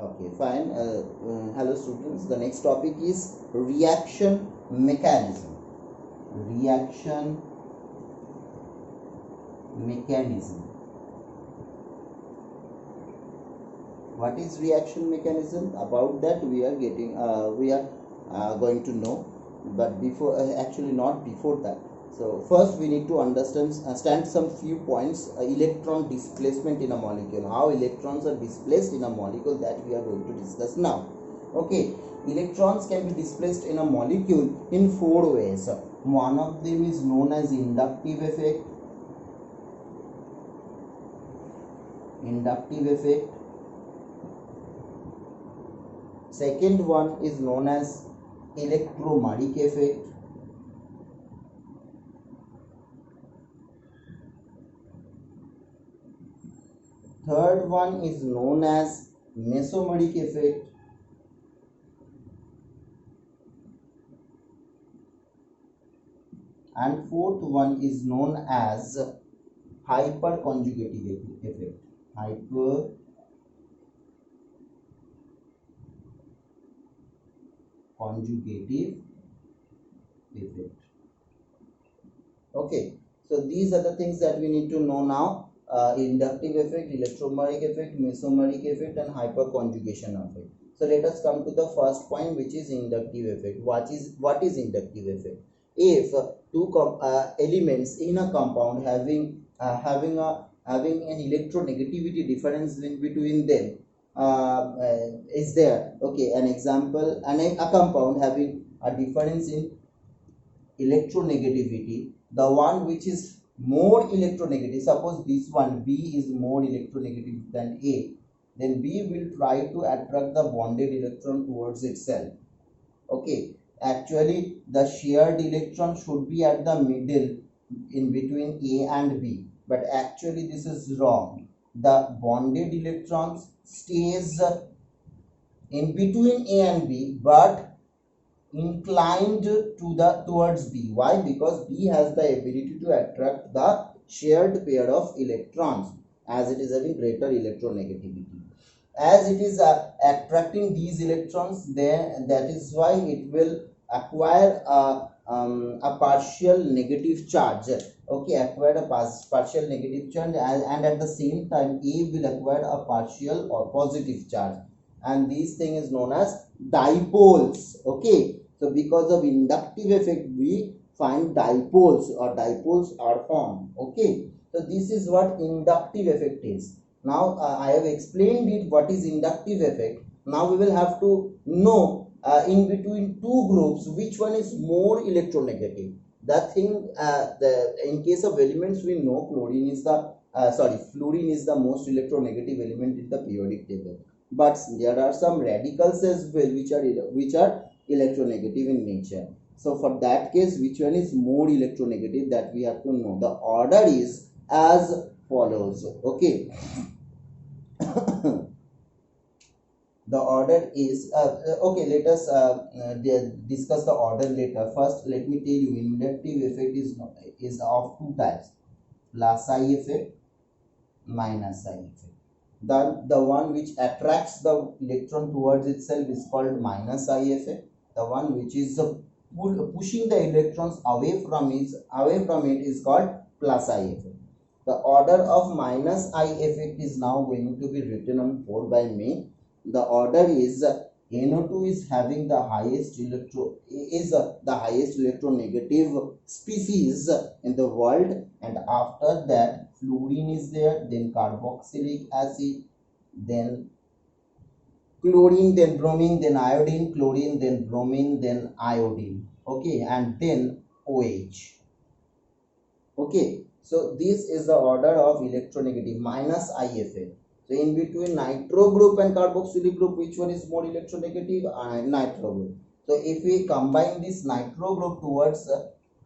Okay, fine. Hello students. The next topic is reaction mechanism. Reaction mechanism. What is reaction mechanism? About that we are going to know. But before, actually not before that. So first we need to understand some few points. Electron displacement in a molecule. How electrons are displaced in a molecule, that we are going to discuss now. Okay, electrons can be displaced in a molecule in four ways. One of them is known as inductive effect. Second one is known as electromagnetic effect. Third one is known as mesomeric effect. And fourth one is known as hyperconjugative effect. Hyperconjugative effect. Okay, so these are the things that we need to know now. Inductive effect, electromagnetic effect, mesomeric effect, and hyperconjugation effect. So let us come to the first point, which is inductive effect. What is inductive effect? If two elements in a compound having an electronegativity difference in between them is there. Okay, an example, a compound having a difference in electronegativity, the one which is more electronegative, suppose this one B is more electronegative than A, then B will try to attract the bonded electron towards itself. Okay, actually the shared electron should be at the middle in between A and B, but actually this is wrong. The bonded electrons stays in between A and B, but inclined towards B. Why? Because B has the ability to attract the shared pair of electrons, as it is having greater electronegativity. As it is attracting these electrons, then that is why it will acquire a partial negative charge. Okay, acquired a partial negative charge, and at the same time A will acquire a partial or positive charge, and this thing is known as dipoles. Okay, so because of inductive effect we find dipoles, or dipoles are formed. Okay, so this is what inductive effect is. Now I have explained it what is inductive effect. Now we will have to know in between two groups which one is more electronegative. That thing, in case of elements we know fluorine is the most electronegative element in the periodic table, but there are some radicals as well which are electronegative in nature. So for that case, which one is more electronegative, that we have to know. The order is as follows. Okay. The order is okay. Let us discuss the order later. First, let me tell you, inductive effect is of two types: plus I effect, minus I effect. The one which attracts the electron towards itself is called minus I effect. The one which is pushing the electrons away from it is called plus I effect. The order of minus I effect is now going to be written on board by me. The order is NO2 is having the highest electronegative species in the world, and after that fluorine is there, then carboxylic acid, then chlorine, then bromine, then iodine, chlorine, then bromine, then iodine. Okay, and then OH. Okay, so this is the order of electronegative, minus I effect. So in between nitro group and carboxylic group, which one is more electronegative? Nitro group. So if we combine this nitro group towards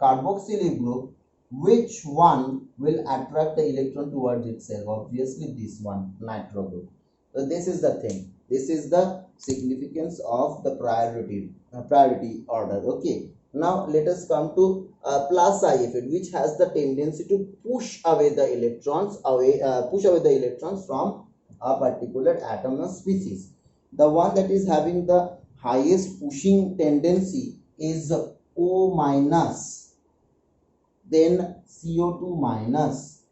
carboxylic group, which one will attract the electron towards itself? Obviously this one, nitro group. So this is the thing. This is the significance of the priority order. Okay. Now let us come to plus I effect, which has the tendency to push away the electrons from a particular atom or species. The one that is having the highest pushing tendency is O minus, then CO2 minus,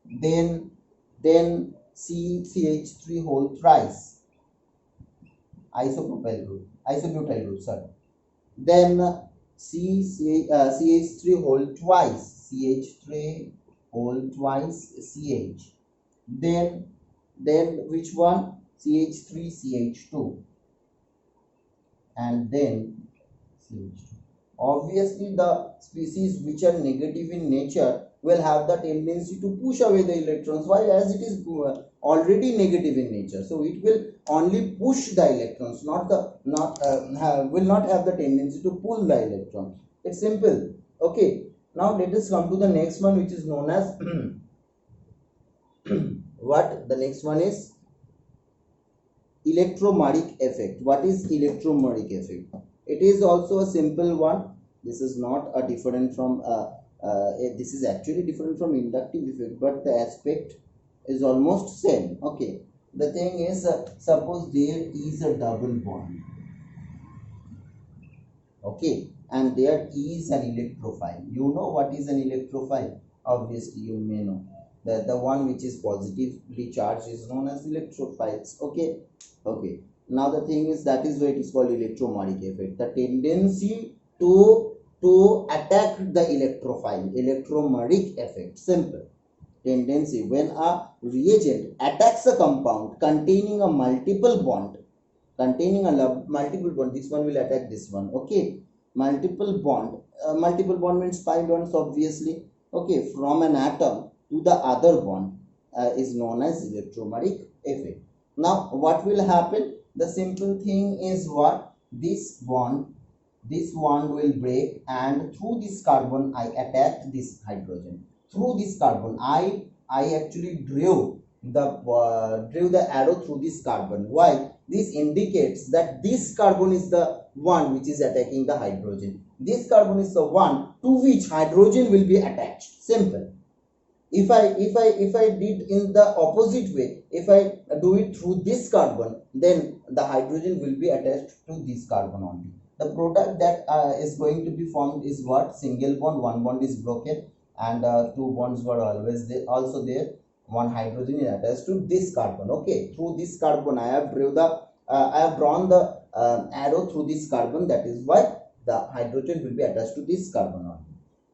then CH3 whole thrice, isobutyl group, sorry. Then CH3 whole twice, CH3 whole twice, CH. Then which one? CH3, CH2, and then CH2. Obviously, the species which are negative in nature will have the tendency to push away the electrons. Why? As it is already negative in nature, so it will only push the electrons, will not have the tendency to pull the electrons. It's simple. Okay. Now let us come to the next one, which is known as what? The next one is electromeric effect. What is electromeric effect? It is also a simple one. This is not a different from this is actually different from inductive effect, but the aspect is almost same. Okay, the thing is, suppose there is a double bond, okay, and there is an electrophile. You know what is an electrophile? Obviously you may know that the one which is positively charged is known as electrophiles. Okay, now the thing is, that is why it is called electromeric effect, the tendency to attack the electrophile. Electromeric effect, simple. Tendency: when a reagent attacks a compound containing a multiple bond, this one will attack this one. Okay, multiple bond means pi bonds, obviously. Okay, from an atom to the other bond is known as electromeric effect. Now what will happen? The simple thing is, what? This bond will break, and through this carbon I attacked this hydrogen. Through this carbon I actually drew the arrow through this carbon. Why? This indicates that this carbon is the one which is attacking the hydrogen. This carbon is the one to which hydrogen will be attached. Simple. If I did in the opposite way, if I do it through this carbon, then the hydrogen will be attached to this carbon only. The product that is going to be formed is what? Single bond, one bond is broken, and two bonds were always there, also there. One hydrogen is attached to this carbon. Okay, through this carbon I have drawn the arrow through this carbon. That is why the hydrogen will be attached to this carbon only.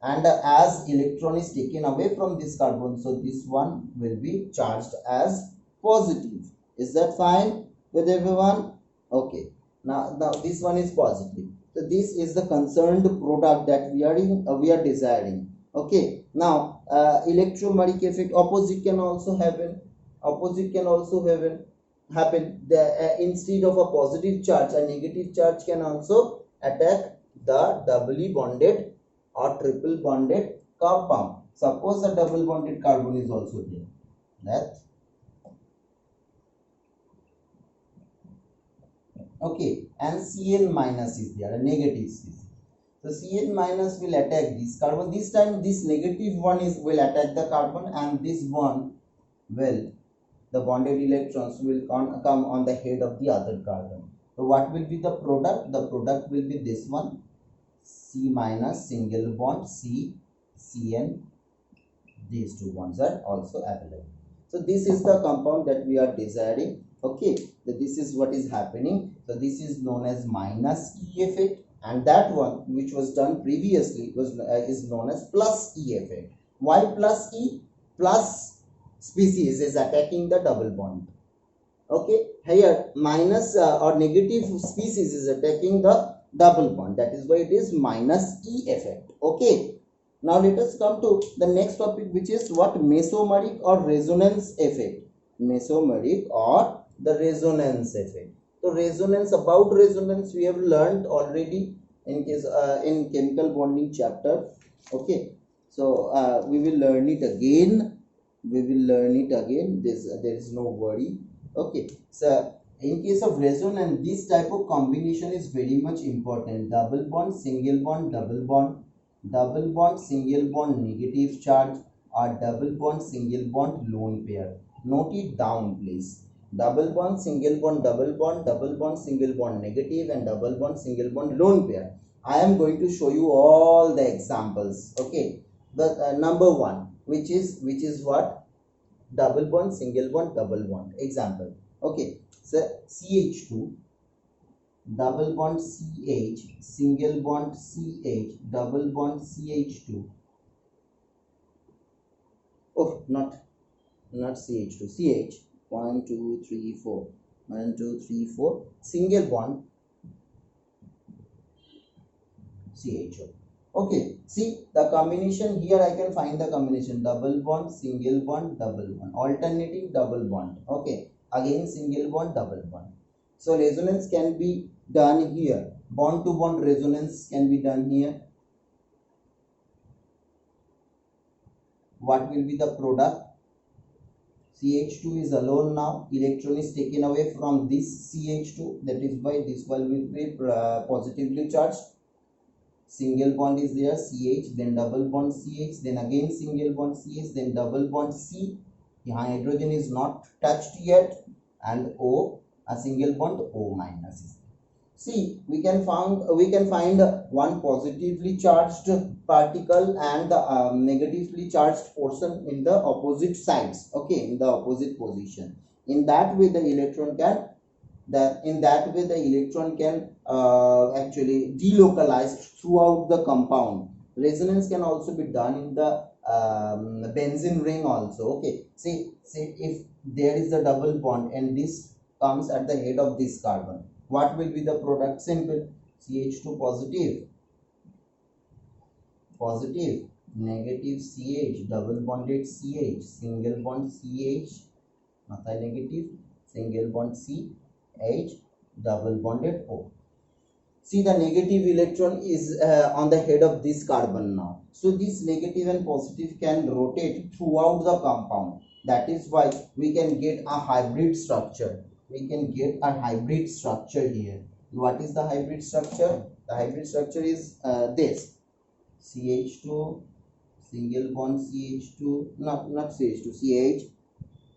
And as electron is taken away from this carbon, so this one will be charged as positive. Is that fine with everyone? Okay, now this one is positive, so this is the concerned product that we are desiring. Okay, now electromeric effect, opposite can also happen. Instead of a positive charge, a negative charge can also attack the doubly bonded or triple bonded compound. Suppose a double bonded carbon is also there. That okay, and Cl minus is there, a negative species. So Cl minus will attack this carbon. This time this negative one will attack the carbon, and this one will, the bonded electrons will come on the head of the other carbon. So what will be the product? The product will be this one, C minus, single bond, C, Cn. These two bonds are also available. So this is the compound that we are desiring. Okay, so this is what is happening. So this is known as minus E effect, and that one which was done previously is known as plus E effect. Why plus E? Plus species is attacking the double bond. Okay, here minus or negative species is attacking the double bond. That is why it is minus E effect. Okay, now let us come to the next topic, which is what? Mesomeric or resonance effect. Mesomeric or the resonance effect. So about resonance we have learned already in chemical bonding chapter. Okay, so we will learn it again. There is no worry. Okay, so in case of resonance, this type of combination is very much important. Double bond, single bond, double bond, single bond, negative charge, or double bond, single bond, lone pair. Note it down, please. double bond, single bond, double bond, single bond negative, and double bond, single bond lone pair. I am going to show you all the examples. Okay, the number one, which is what? Double bond, single bond, double bond. Example. Okay, so CH2, double bond CH, single bond CH, double bond CH2. Oh, not CH2, CH. 1 2 3 4, 1 2 3 4, single bond CHO. Okay, see the combination here. I can find the combination double bond, single bond, double bond, alternating double bond. Okay, again single bond, double bond. So resonance can be done here. Bond to bond resonance can be done here. What will be the product? CH2 is alone now. Electron is taken away from this CH2. That is why this one will be positively charged. Single bond is there, CH, then double bond CH, then again single bond CH, then double bond C. The hydrogen is not touched yet, and O, a single bond O minus is there. See, we can find one positively charged particle and the negatively charged portion in the opposite sides. Okay, in the opposite position. In that way, the electron can actually delocalize throughout the compound. Resonance can also be done in the benzene ring also. Okay, see if there is a double bond and this comes at the head of this carbon, what will be the product? Simple. CH2 positive, negative CH, double bonded CH, single bond CH, methyl negative, single bond CH, double bonded O. See, the negative electron is on the head of this carbon now. So this negative and positive can rotate throughout the compound. That is why we can get a hybrid structure. We can get a hybrid structure here. What is the hybrid structure? The hybrid structure is this. CH2, single bond CH2, not CH2, CH,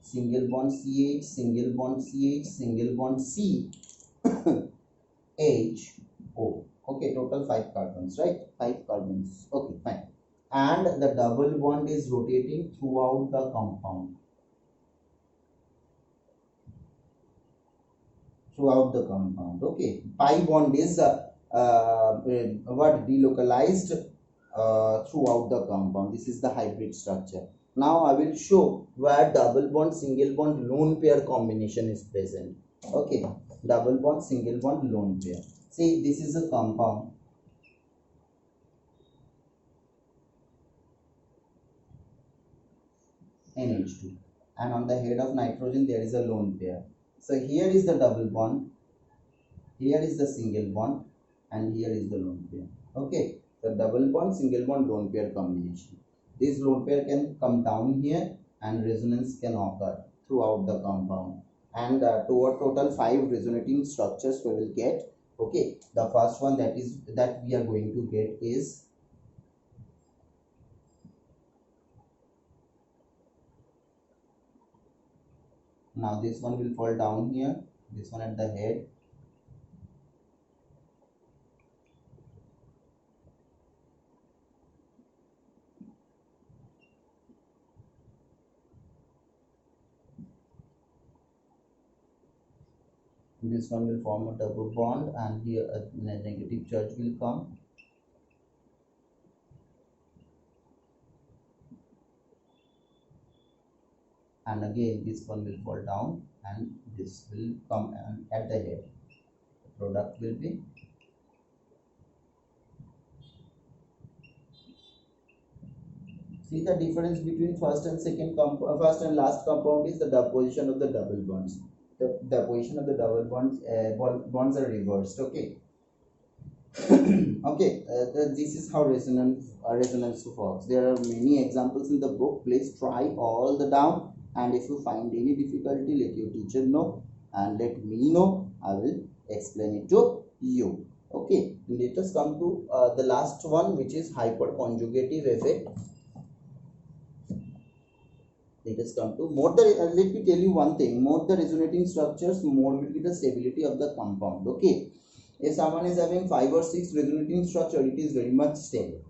single bond CH, single bond CH, single bond C, H, O. Okay, total 5 carbons, right? 5 carbons. Okay, fine. And the double bond is rotating throughout the compound. Okay, pi bond is delocalized throughout the compound. This is the hybrid structure. Now I will show where double bond, single bond, lone pair combination is present. Okay, double bond, single bond, lone pair. See, this is a compound. NH2, and on the head of nitrogen there is a lone pair. So here is the double bond, here is the single bond, and here is the lone pair. Okay, the double bond, single bond, lone pair combination. This lone pair can come down here and resonance can occur throughout the compound, and to a total 5 resonating structures we will get. Okay, the first one that we are going to get is now this one will fall down here, this one at the head. This one will form a double bond, and here a negative charge will come. And again this one will fall down and this will come at the head. The product will be see the difference between first and last compound is the position of the double bonds. The position of the double bonds are reversed. Okay. Okay, this is how resonance works. There are many examples in the book. Please try all the down, and if you find any difficulty, let your teacher know and let me know. I will explain it to you. Okay, let us come to the last one, which is hyperconjugative effect. Let us come to more the let me tell you one thing, more the resonating structures, more will be the stability of the compound. Okay, if someone is having 5 or 6 resonating structure, it is very much stable.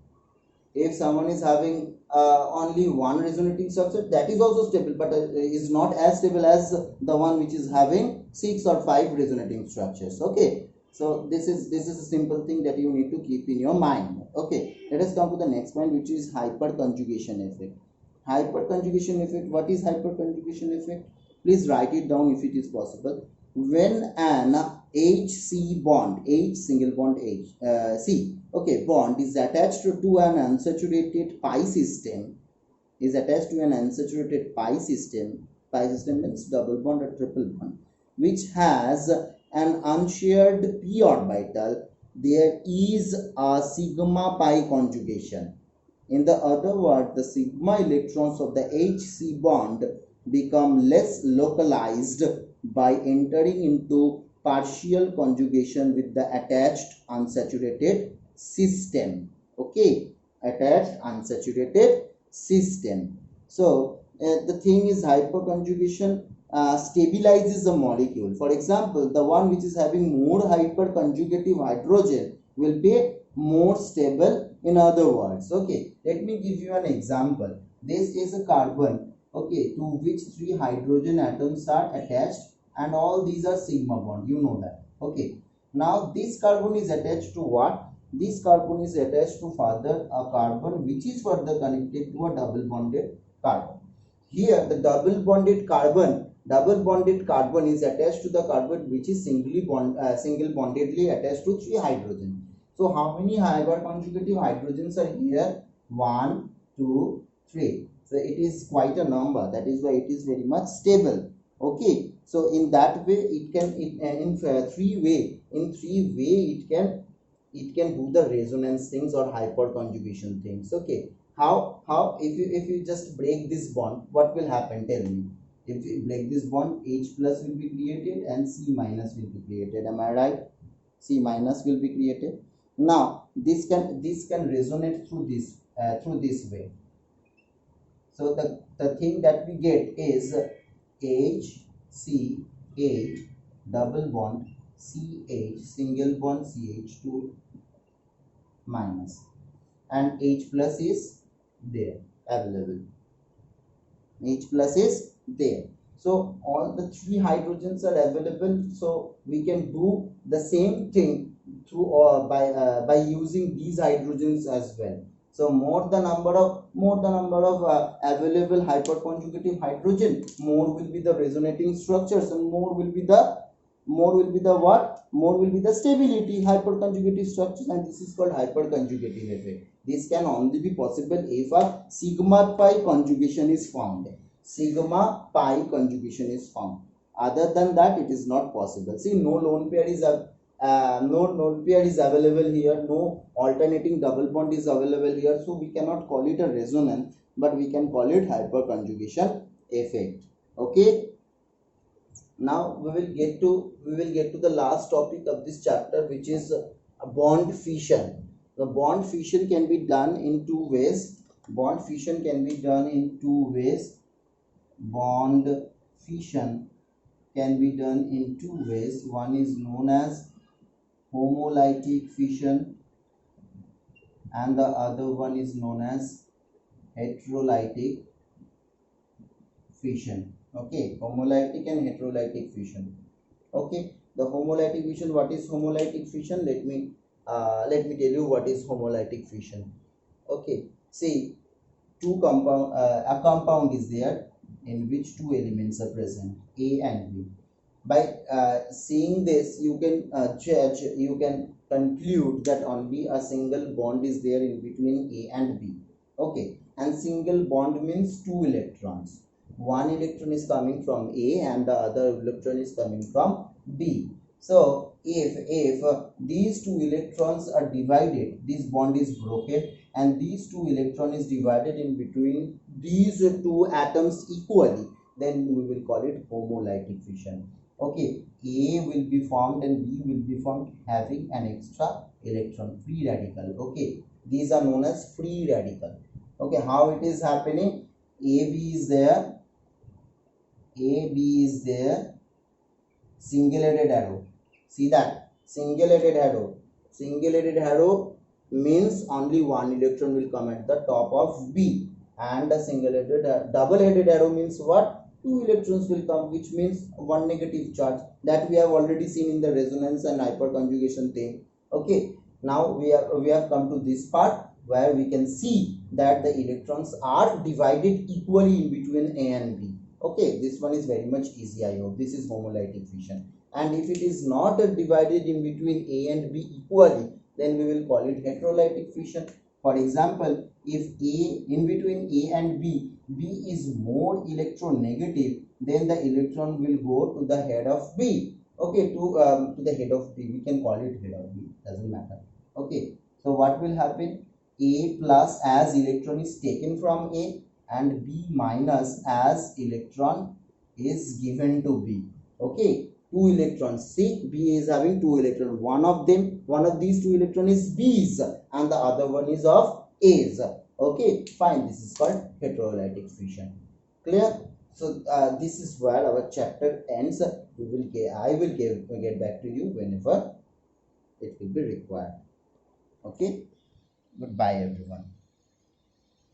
If someone is having only one resonating structure, that is also stable, but is not as stable as the one which is having 6 or 5 resonating structures. Okay, so this is a simple thing that you need to keep in your mind. Okay, let us come to the next point, which is hyperconjugation effect. Hyperconjugation effect. What is hyperconjugation effect? Please write it down if it is possible. When an HC bond, H single bond H C, okay, bond is attached to an unsaturated pi system, pi system means double bond or triple bond, which has an unshared p orbital, there is a sigma pi conjugation. In the other word, the sigma electrons of the HC bond become less localized by entering into partial conjugation with the attached unsaturated system. Okay, attached unsaturated system. So the thing is, hyperconjugation stabilizes the molecule. For example, the one which is having more hyperconjugative hydrogen will be more stable. In other words, okay, let me give you an example. This is a carbon, okay, to which 3 hydrogen atoms are attached, and all these are sigma bond, you know that. Okay, now this carbon is attached to what? This carbon is attached to further a carbon which is further connected to a double bonded carbon. Here the double bonded carbon is attached to the carbon which is single bondedly attached to 3 hydrogen. So how many hyperconjugative hydrogens are here? 1, 2, 3. So it is quite a number. That is why it is very much stable. Okay. So in that way, it can in three way it can do the resonance things or hyperconjugation things. Okay. How if you just break this bond, what will happen? Tell me. If you break this bond, H plus will be created and C minus will be created. Am I right? C minus will be created. Now this can resonate through this way. So the thing that we get is H C H double bond CH single bond CH2 minus, and H plus is there available. H plus is there. So all the 3 hydrogens are available. So we can do the same thing through or by using these hydrogens as well. So more the number of available hyperconjugative hydrogen, more will be the resonating structures, and more will be the stability hyperconjugative structures, and this is called hyperconjugative effect. This can only be possible if a sigma pi conjugation is found. Other than that, it is not possible. See, no lone pair is available here, no alternating double bond is available here, so we cannot call it a resonance, but we can call it hyperconjugation effect. Okay, now we will get to the last topic of this chapter, which is a bond fission. The bond fission can be done in 2 ways. Bond fission can be done in 2 ways. Bond fission can be done in 2 ways. One is known as homolytic fission and the other one is known as heterolytic fission. Okay, homolytic and heterolytic fission. Okay, the homolytic fission. What is homolytic fission? Let me tell you what is homolytic fission. Okay, see, a compound is there in which 2 elements are present, A and B. By seeing this, you can conclude that only a single bond is there in between A and B. Okay, and single bond means 2 electrons. One electron is coming from A and the other electron is coming from B. So if these 2 electrons are divided, this bond is broken, and these 2 electron is divided in between these 2 atoms equally, then we will call it homolytic fission. Okay, A will be formed and B will be formed having an extra electron, free radical. Okay, these are known as free radical. Okay, how it is happening? AB is there A, B is there, single-headed arrow. See that? Single-headed arrow. Single-headed arrow means only one electron will come at the top of B. And a single-headed, double-headed arrow means what? Two electrons will come, which means one negative charge. That we have already seen in the resonance and hyperconjugation thing. Okay. Now we have come to this part where we can see that the electrons are divided equally in between A and B. Okay, this one is very much easy, I hope. This is homolytic fission. And if it is not divided in between A and B equally, then we will call it heterolytic fission. For example, if A in between A and B, B is more electronegative, then the electron will go to the head of B. Okay, to the head of B. We can call it head of B. Doesn't matter. Okay, so what will happen? A plus as electron is taken from A, and B minus as electron is given to B. Okay, two electrons. See, B is having two electrons. One of these two electrons is B's, and the other one is of A's. Okay, fine. This is called heterolytic fission. Clear? So this is where our chapter ends. I will get back to you whenever it will be required. Okay. Goodbye, everyone.